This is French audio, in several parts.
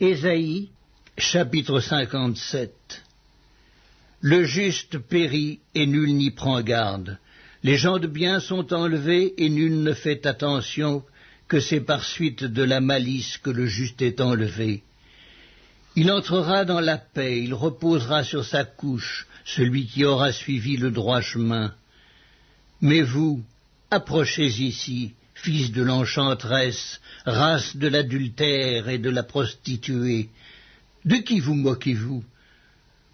Ésaïe, chapitre 57. Le juste périt et nul n'y prend garde. Les gens de bien sont enlevés et nul ne fait attention, que c'est par suite de la malice que le juste est enlevé. Il entrera dans la paix, il reposera sur sa couche, celui qui aura suivi le droit chemin. Mais vous, approchez ici, fils de l'enchanteresse, race de l'adultère et de la prostituée. De qui vous moquez-vous?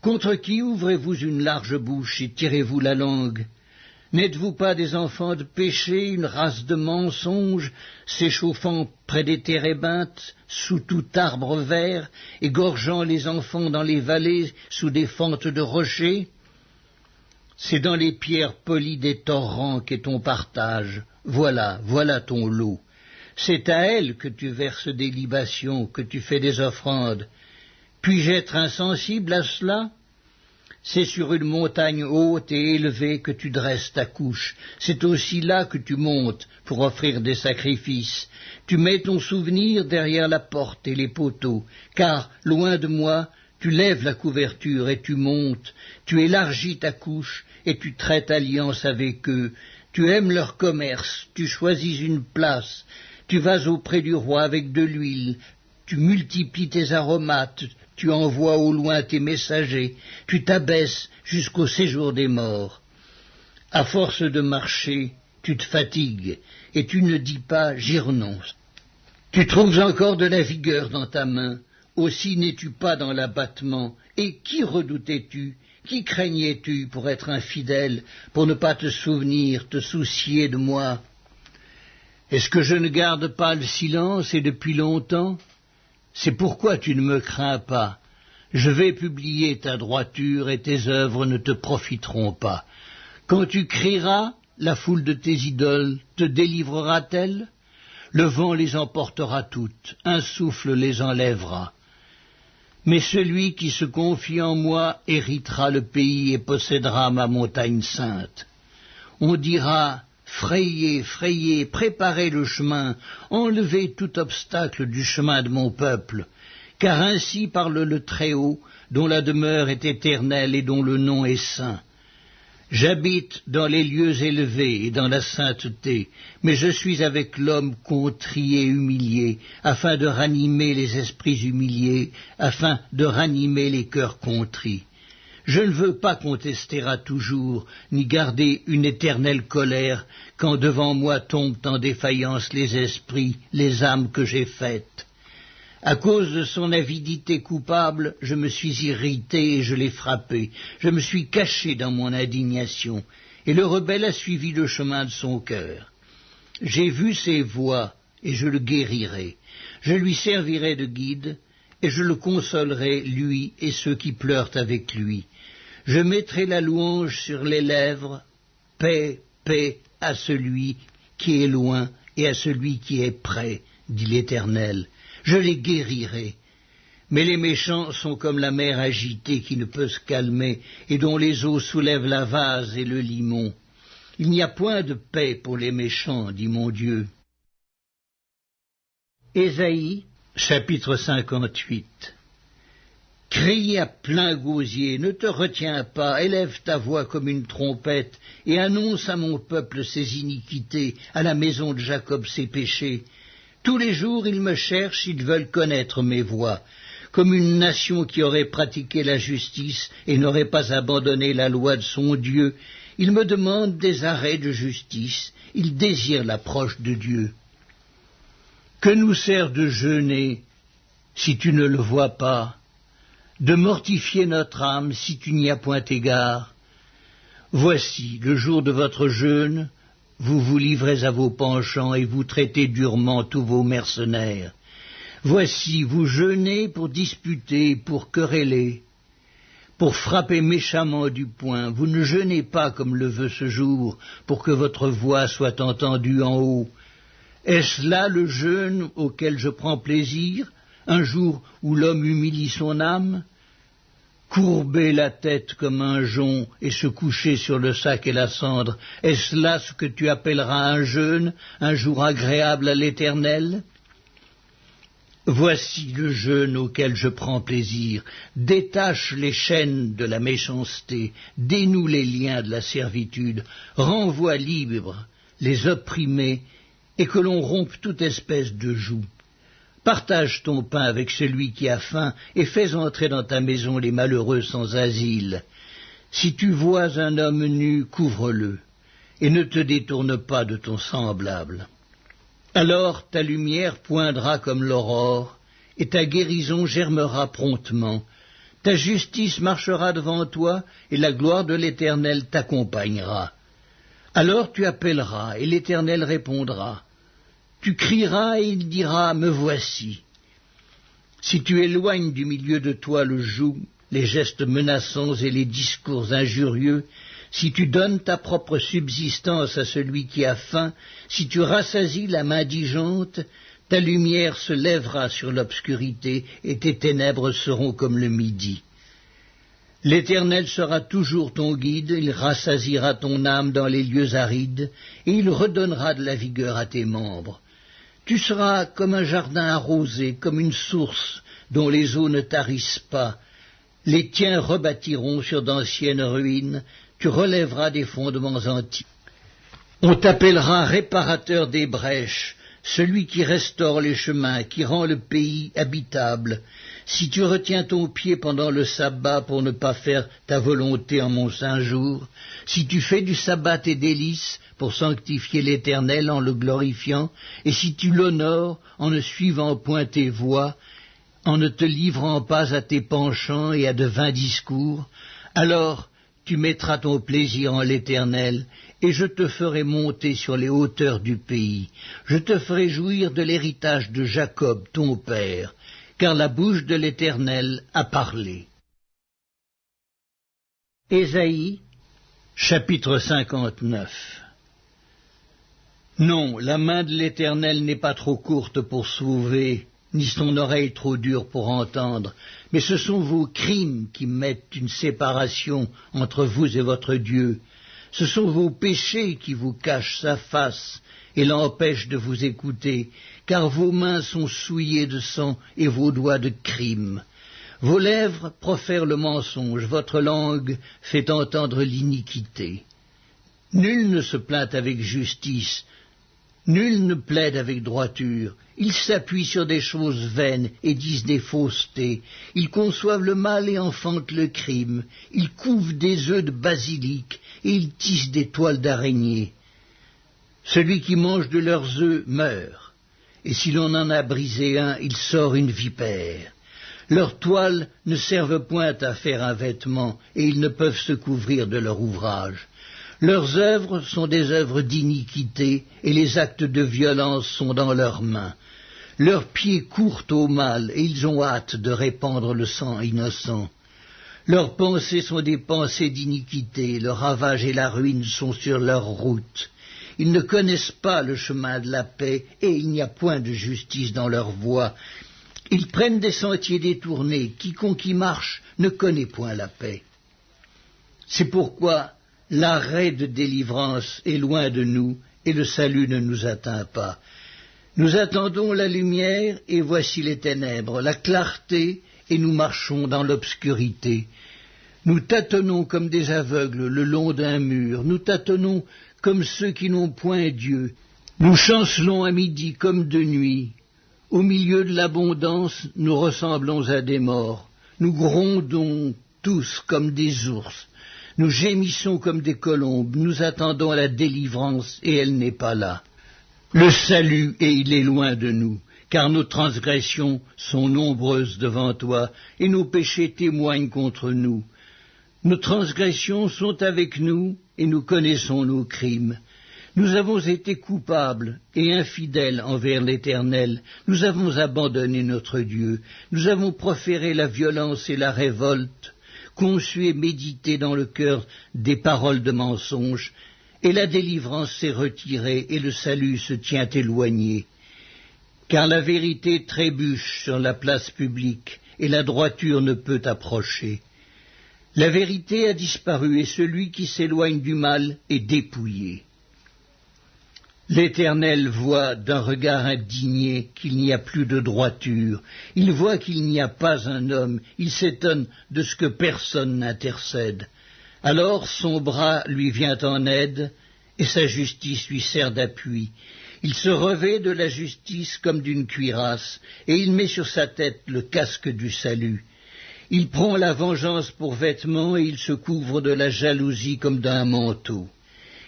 Contre qui ouvrez-vous une large bouche et tirez-vous la langue? N'êtes-vous pas des enfants de péché, une race de mensonges, s'échauffant près des térébinthes, sous tout arbre vert, égorgeant les enfants dans les vallées, sous des fentes de rochers? C'est dans les pierres polies des torrents qu'est ton partage. Voilà ton lot. C'est à elles que tu verses des libations, que tu fais des offrandes. Puis-je être insensible à cela? C'est sur une montagne haute et élevée que tu dresses ta couche. C'est aussi là que tu montes pour offrir des sacrifices. Tu mets ton souvenir derrière la porte et les poteaux, car, loin de moi, tu lèves la couverture et tu montes. Tu élargis ta couche et tu traites alliance avec eux. Tu aimes leur commerce, tu choisis une place. Tu vas auprès du roi avec de l'huile. Tu multiplies tes aromates, tu envoies au loin tes messagers, tu t'abaisses jusqu'au séjour des morts. À force de marcher, tu te fatigues, et tu ne dis pas « j'y renonce ». Tu trouves encore de la vigueur dans ta main, aussi n'es-tu pas dans l'abattement. Et qui redoutais-tu? Qui craignais-tu pour être infidèle, pour ne pas te souvenir, te soucier de moi? Est-ce que je ne garde pas le silence et depuis longtemps? C'est pourquoi tu ne me crains pas. Je vais publier ta droiture et tes œuvres ne te profiteront pas. Quand tu crieras, la foule de tes idoles te délivrera-t-elle? Le vent les emportera toutes, un souffle les enlèvera. Mais celui qui se confie en moi héritera le pays et possédera ma montagne sainte. On dira: frayez, frayez, préparez le chemin, enlevez tout obstacle du chemin de mon peuple, car ainsi parle le Très-Haut, dont la demeure est éternelle et dont le nom est saint. J'habite dans les lieux élevés et dans la sainteté, mais je suis avec l'homme contrit et humilié, afin de ranimer les esprits humiliés, afin de ranimer les cœurs contrits. Je ne veux pas contester à toujours, ni garder une éternelle colère, quand devant moi tombent en défaillance les esprits, les âmes que j'ai faites. À cause de son avidité coupable, je me suis irrité et je l'ai frappé. Je me suis caché dans mon indignation, et le rebelle a suivi le chemin de son cœur. J'ai vu ses voies, et je le guérirai. Je lui servirai de guide, et je le consolerai, lui et ceux qui pleurent avec lui. Je mettrai la louange sur les lèvres, paix, paix à celui qui est loin et à celui qui est près, dit l'Éternel. Je les guérirai. Mais les méchants sont comme la mer agitée qui ne peut se calmer et dont les eaux soulèvent la vase et le limon. Il n'y a point de paix pour les méchants, dit mon Dieu. Ésaïe, chapitre 58. Crie à plein gosier, ne te retiens pas, élève ta voix comme une trompette, et annonce à mon peuple ses iniquités, à la maison de Jacob ses péchés. Tous les jours ils me cherchent, ils veulent connaître mes voies. Comme une nation qui aurait pratiqué la justice et n'aurait pas abandonné la loi de son Dieu, ils me demandent des arrêts de justice, ils désirent l'approche de Dieu. Que nous sert de jeûner si tu ne le vois pas, de mortifier notre âme si tu n'y as point égard? Voici, le jour de votre jeûne, vous vous livrez à vos penchants et vous traitez durement tous vos mercenaires. Voici, vous jeûnez pour disputer, pour quereller, pour frapper méchamment du poing. Vous ne jeûnez pas comme le veut ce jour, pour que votre voix soit entendue en haut. Est-ce là le jeûne auquel je prends plaisir, un jour où l'homme humilie son âme? Courber la tête comme un jonc et se coucher sur le sac et la cendre, est-ce là ce que tu appelleras un jeûne, un jour agréable à l'Éternel? Voici le jeûne auquel je prends plaisir. Détache les chaînes de la méchanceté, dénoue les liens de la servitude, renvoie libres les opprimés, et que l'on rompe toute espèce de joug. Partage ton pain avec celui qui a faim, et fais entrer dans ta maison les malheureux sans asile. Si tu vois un homme nu, couvre-le, et ne te détourne pas de ton semblable. Alors ta lumière poindra comme l'aurore, et ta guérison germera promptement. Ta justice marchera devant toi, et la gloire de l'Éternel t'accompagnera. Alors tu appelleras, et l'Éternel répondra. Tu crieras, et il dira, me voici. Si tu éloignes du milieu de toi le joug, les gestes menaçants et les discours injurieux, si tu donnes ta propre subsistance à celui qui a faim, si tu rassasies la main indigente, ta lumière se lèvera sur l'obscurité et tes ténèbres seront comme le midi. L'Éternel sera toujours ton guide, il rassasiera ton âme dans les lieux arides, et il redonnera de la vigueur à tes membres. Tu seras comme un jardin arrosé, comme une source dont les eaux ne tarissent pas. Les tiens rebâtiront sur d'anciennes ruines, tu relèveras des fondements antiques. On t'appellera réparateur des brèches, celui qui restaure les chemins, qui rend le pays habitable. Si tu retiens ton pied pendant le sabbat pour ne pas faire ta volonté en mon saint jour, si tu fais du sabbat tes délices pour sanctifier l'Éternel en le glorifiant, et si tu l'honores en ne suivant point tes voies, en ne te livrant pas à tes penchants et à de vains discours, alors tu mettras ton plaisir en l'Éternel, et je te ferai monter sur les hauteurs du pays. Je te ferai jouir de l'héritage de Jacob, ton père, car la bouche de l'Éternel a parlé. Ésaïe, chapitre 59. Non, la main de l'Éternel n'est pas trop courte pour sauver, ni son oreille trop dure pour entendre, mais ce sont vos crimes qui mettent une séparation entre vous et votre Dieu. Ce sont vos péchés qui vous cachent sa face et l'empêchent de vous écouter, car vos mains sont souillées de sang et vos doigts de crime. Vos lèvres profèrent le mensonge, votre langue fait entendre l'iniquité. Nul ne se plaint avec justice, nul ne plaide avec droiture. Ils s'appuient sur des choses vaines et disent des faussetés. Ils conçoivent le mal et enfantent le crime. Ils couvent des œufs de basilic et ils tissent des toiles d'araignée. Celui qui mange de leurs œufs meurt, et si l'on en a brisé un, il sort une vipère. Leurs toiles ne servent point à faire un vêtement, et ils ne peuvent se couvrir de leur ouvrage. Leurs œuvres sont des œuvres d'iniquité, et les actes de violence sont dans leurs mains. Leurs pieds courent au mal, et ils ont hâte de répandre le sang innocent. Leurs pensées sont des pensées d'iniquité, le ravage et la ruine sont sur leur route. Ils ne connaissent pas le chemin de la paix, et il n'y a point de justice dans leur voie. Ils prennent des sentiers détournés, quiconque y marche ne connaît point la paix. C'est pourquoi l'arrêt de délivrance est loin de nous, et le salut ne nous atteint pas. Nous attendons la lumière, et voici les ténèbres, la clarté, et nous marchons dans l'obscurité. Nous tâtonnons comme des aveugles le long d'un mur, nous tâtonnons comme ceux qui n'ont point Dieu. Nous chancelons à midi comme de nuit. Au milieu de l'abondance, nous ressemblons à des morts. Nous grondons tous comme des ours. Nous gémissons comme des colombes. Nous attendons la délivrance, et elle n'est pas là. Le salut, et il est loin de nous, car nos transgressions sont nombreuses devant toi, et nos péchés témoignent contre nous. Nos transgressions sont avec nous, et nous connaissons nos crimes. Nous avons été coupables et infidèles envers l'Éternel. Nous avons abandonné notre Dieu. Nous avons proféré la violence et la révolte, conçu et médité dans le cœur des paroles de mensonge, et la délivrance s'est retirée et le salut se tient éloigné. Car la vérité trébuche sur la place publique, et la droiture ne peut approcher. La vérité a disparu, et celui qui s'éloigne du mal est dépouillé. L'Éternel voit d'un regard indigné qu'il n'y a plus de droiture. Il voit qu'il n'y a pas un homme. Il s'étonne de ce que personne n'intercède. Alors son bras lui vient en aide et sa justice lui sert d'appui. Il se revêt de la justice comme d'une cuirasse et il met sur sa tête le casque du salut. Il prend la vengeance pour vêtement et il se couvre de la jalousie comme d'un manteau.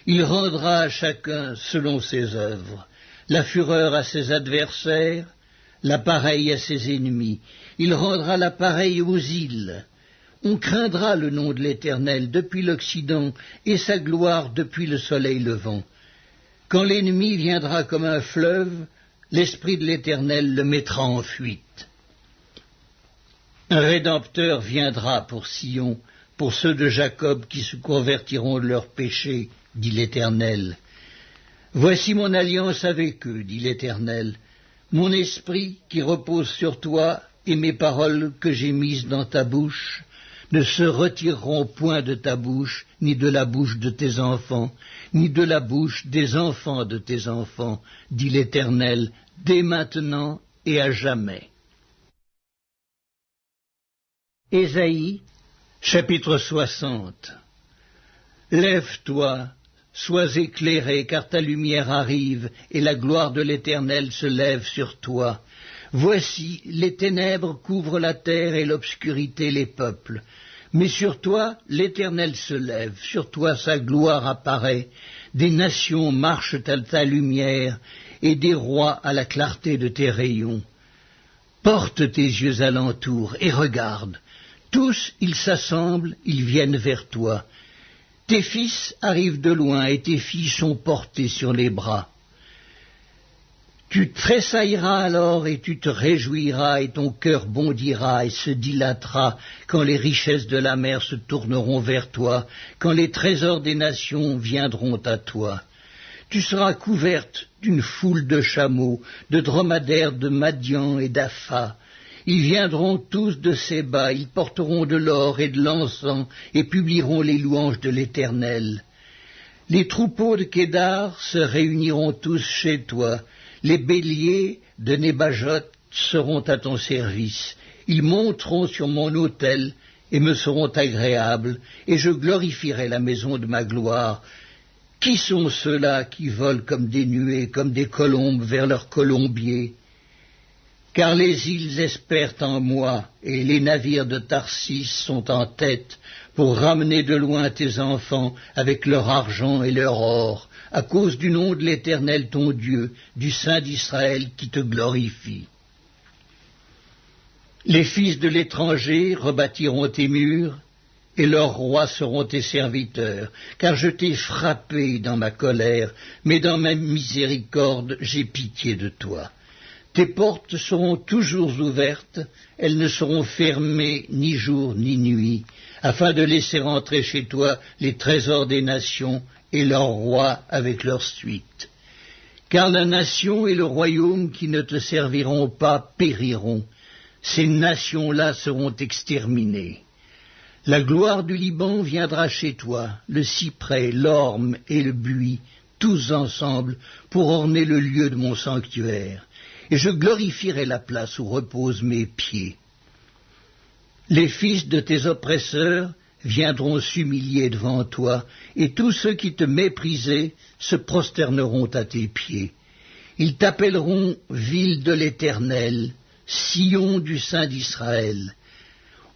Il rendra à chacun selon ses œuvres, la fureur à ses adversaires, la pareille à ses ennemis. Il rendra la pareille aux îles. On craindra le nom de l'Éternel depuis l'Occident et sa gloire depuis le soleil levant. Quand l'ennemi viendra comme un fleuve, l'Esprit de l'Éternel le mettra en fuite. Un Rédempteur viendra pour Sion, pour ceux de Jacob qui se convertiront de leurs péchés, dit l'Éternel. Voici mon alliance avec eux, dit l'Éternel, mon esprit qui repose sur toi et mes paroles que j'ai mises dans ta bouche ne se retireront point de ta bouche, ni de la bouche de tes enfants, ni de la bouche des enfants de tes enfants, dit l'Éternel, dès maintenant et à jamais. Ésaïe, chapitre 60. Lève-toi, sois éclairé, car ta lumière arrive, et la gloire de l'Éternel se lève sur toi. Voici, les ténèbres couvrent la terre et l'obscurité les peuples. Mais sur toi, l'Éternel se lève, sur toi sa gloire apparaît. Des nations marchent à ta lumière, et des rois à la clarté de tes rayons. Porte tes yeux alentour et regarde. Tous, ils s'assemblent, ils viennent vers toi. Tes fils arrivent de loin et tes filles sont portées sur les bras. Tu tressailleras alors et tu te réjouiras et ton cœur bondira et se dilatera quand les richesses de la mer se tourneront vers toi, quand les trésors des nations viendront à toi. Tu seras couverte d'une foule de chameaux, de dromadaires de Madian et d'Apha. Ils viendront tous de Séba, ils porteront de l'or et de l'encens et publieront les louanges de l'Éternel. Les troupeaux de Kédar se réuniront tous chez toi. Les béliers de Nébajot seront à ton service. Ils monteront sur mon autel et me seront agréables, et je glorifierai la maison de ma gloire. Qui sont ceux-là qui volent comme des nuées, comme des colombes vers leur colombier? Car les îles espèrent en moi, et les navires de Tarsis sont en tête pour ramener de loin tes enfants avec leur argent et leur or, à cause du nom de l'Éternel ton Dieu, du Saint d'Israël qui te glorifie. Les fils de l'étranger rebâtiront tes murs, et leurs rois seront tes serviteurs, car je t'ai frappé dans ma colère, mais dans ma miséricorde j'ai pitié de toi. Tes portes seront toujours ouvertes, elles ne seront fermées ni jour ni nuit, afin de laisser entrer chez toi les trésors des nations et leurs rois avec leur suite. Car la nation et le royaume qui ne te serviront pas périront, ces nations-là seront exterminées. La gloire du Liban viendra chez toi, le cyprès, l'orme et le buis, tous ensemble, pour orner le lieu de mon sanctuaire. Et je glorifierai la place où reposent mes pieds. Les fils de tes oppresseurs viendront s'humilier devant toi, et tous ceux qui te méprisaient se prosterneront à tes pieds. Ils t'appelleront ville de l'Éternel, Sion du Saint d'Israël.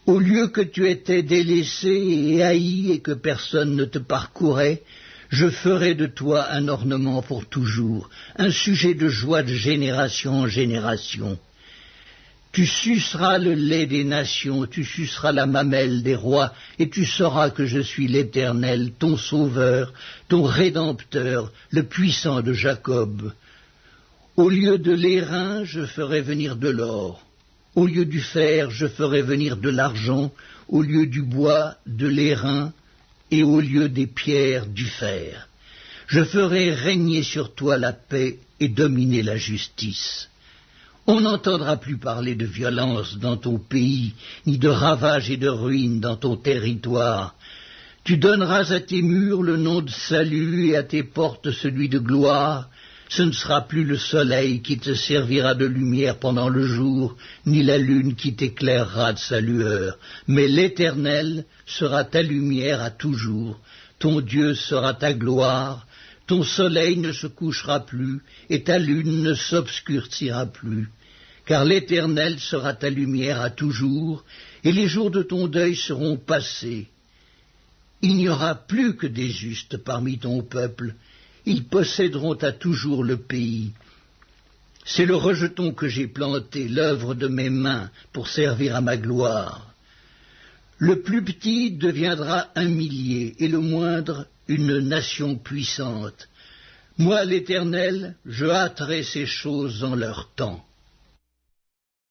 Au lieu que tu étais délaissé et haï et que personne ne te parcourait, je ferai de toi un ornement pour toujours, un sujet de joie de génération en génération. Tu suceras le lait des nations, tu suceras la mamelle des rois, et tu sauras que je suis l'Éternel, ton Sauveur, ton Rédempteur, le puissant de Jacob. Au lieu de l'airain, je ferai venir de l'or. Au lieu du fer, je ferai venir de l'argent. Au lieu du bois, de l'airain. Et au lieu des pierres, du fer. Je ferai régner sur toi la paix et dominer la justice. On n'entendra plus parler de violence dans ton pays, ni de ravages et de ruines dans ton territoire. Tu donneras à tes murs le nom de salut et à tes portes celui de gloire. Ce ne sera plus le soleil qui te servira de lumière pendant le jour, ni la lune qui t'éclairera de sa lueur, mais l'Éternel sera ta lumière à toujours, ton Dieu sera ta gloire, ton soleil ne se couchera plus, et ta lune ne s'obscurcira plus, car l'Éternel sera ta lumière à toujours, et les jours de ton deuil seront passés. Il n'y aura plus que des justes parmi ton peuple, ils posséderont à toujours le pays. C'est le rejeton que j'ai planté, l'œuvre de mes mains, pour servir à ma gloire. Le plus petit deviendra un millier, et le moindre une nation puissante. Moi, l'Éternel, je hâterai ces choses en leur temps.